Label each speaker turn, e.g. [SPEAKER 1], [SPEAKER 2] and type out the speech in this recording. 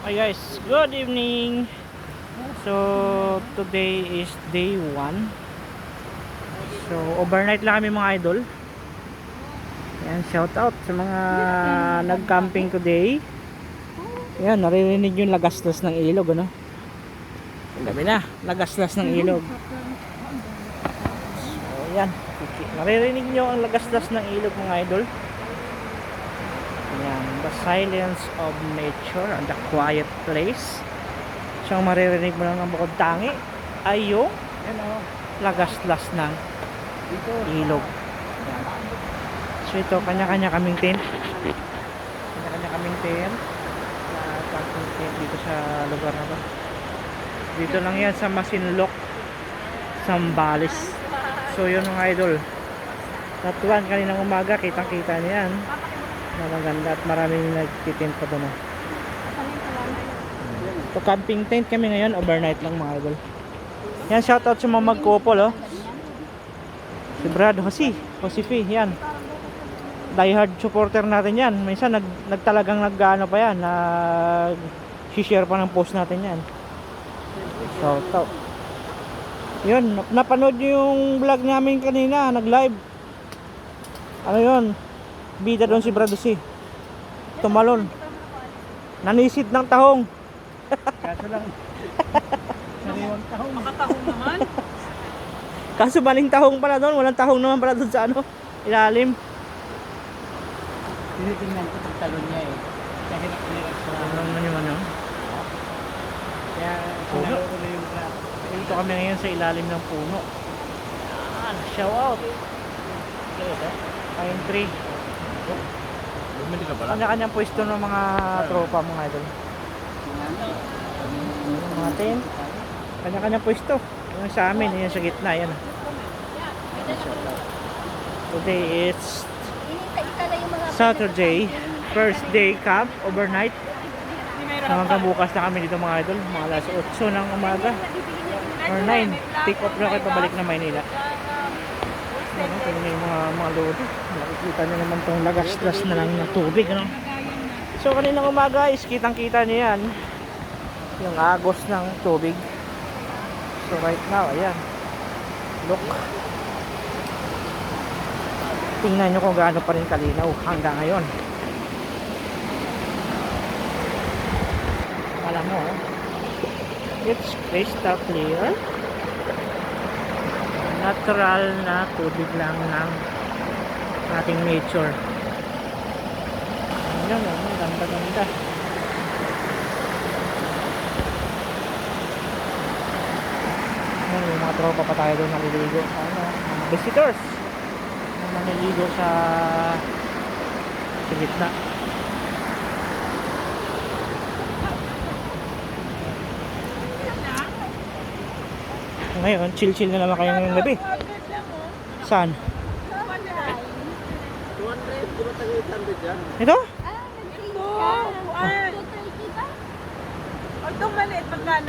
[SPEAKER 1] Hi guys, good evening. So today is day 1. So overnight lang kami mga idol. Yan, shout out sa mga nag-camping today. Yan, naririnig yung lagaslas ng ilog, ano? Gabi na, lagaslas ng ilog. So yan, naririnig nyo ang lagaslas ng ilog mga idol. Yan, the silence of nature and the quiet place. So ang maririnig mo lang ng bukod tangi ay yung lagaslas ng ilog. Yan. So ito, kanya-kanya kaming tent. Kanya-kanya kaming tent. Camping tent dito sa lugar na to. Dito lang yan sa Masinloc, Zambales. So yun mga idol, natuwan kaninang umaga, kitang-kita niyan na maganda at maraming nagtitent pa doon. So camping tent kami ngayon, overnight lang mga idol. Yan, shoutout sa mga mag-couple, oh. Si Brad Jose P, yan. Diehard supporter natin yan. Minsan nagtalagang nag-ano pa yan, nag-share pa ng post natin yan. Shoutout. Yun, napanood nyo yung vlog namin kanina, nag-live. Ano yun? Bida doon si Brad Jose. Tumalon. Nanisid ng tahong.
[SPEAKER 2] Kaso lang. Sariwang tahong.
[SPEAKER 3] Makatahong naman.
[SPEAKER 1] Kaso maling tahong pala doon. Walang tahong naman pala doon sa ano, ilalim.
[SPEAKER 2] Tinitingnan ko pagtalon niya eh. Kasi nakulirat sa
[SPEAKER 1] Ano naman yung ano?
[SPEAKER 2] kaya
[SPEAKER 1] Puno.
[SPEAKER 2] sinalo ko na yung graph.
[SPEAKER 1] Dito kami ngayon sa ilalim ng puno. Yan, shout out. Pine tree.
[SPEAKER 2] Bumili ka pala?
[SPEAKER 1] Kanya-kanyang pwesto ng mga tropa mga idol. Yung mga tent. Kanya-kanyang pwesto. Yung sa amin, yung sa gitna, yan. Today is Saturday, first day camp, overnight. Hanggang bukas na kami dito mga idol, mga alas 8 ng umaga or 9, take off na kayo pabalik na Maynila. Ano, ito yung mga lodo. Nakikita nyo naman itong lagaslas na lang ng tubig, ano? So kaninang umaga is kitang-kita nyo yan, yung agos ng tubig. So right now, ayan, look, tingnan nyo kung gaano pa rin kalinaw hanggang ngayon. Alam mo, it's crystal clear. Natural na tubig lang ng ating nature. Ayan, ganda-ganda. Yung mga tropa pa tayo doon naliligo. Ano, mga visitors na naliligo sa gitna. Ngayon, chill-chill na naman kayo ngayong gabi. Saan?
[SPEAKER 2] 200, puro tayo 800 dyan.
[SPEAKER 1] Ito?
[SPEAKER 3] Ito, buwan. Itong maliit, magkano?